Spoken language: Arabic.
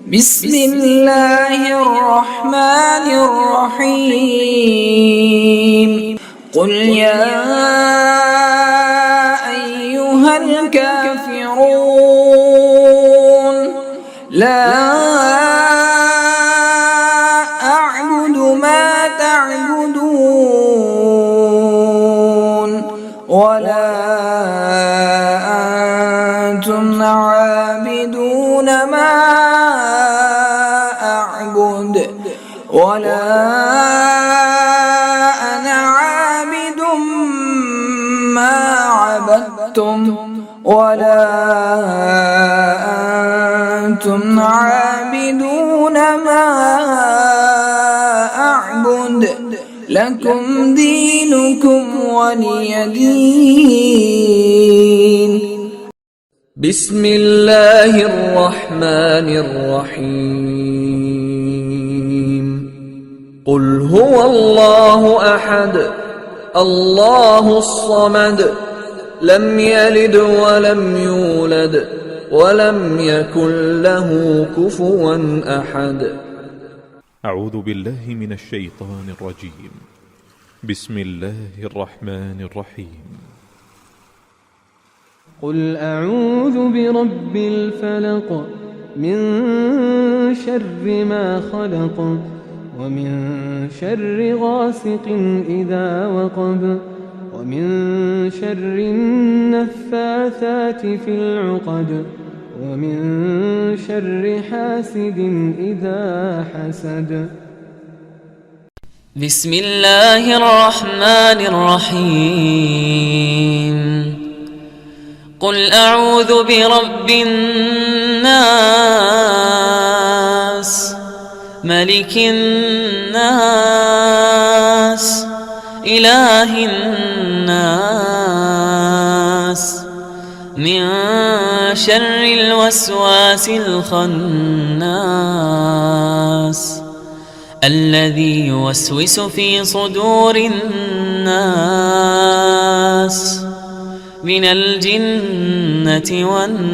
بسم الله الرحمن الرحيم. قل يا أيها الكافرون لا أعبد ما تعبدون ولا أنتم عابدون ما أعبد ولا أنا عابد ما عبدتم ولا أنتم عابدون ما أعبد لكم دينكم ولي دين. بسم الله الرحمن الرحيم. قل هو الله أحد الله الصمد لم يلد ولم يولد ولم يكن له كفوا أحد. أعوذ بالله من الشيطان الرجيم. بسم الله الرحمن الرحيم. قل أعوذ برب الفلق من شر ما خلق ومن شر غاسق إذا وقب ومن شر النفاثات في العقد ومن شر حاسد إذا حسد. بسم الله الرحمن الرحيم. قل أعوذ برب الناس ملك الناس إله الناس من شر الوسواس الخناس الذي يوسوس في صدور الناس من الجنة والناس.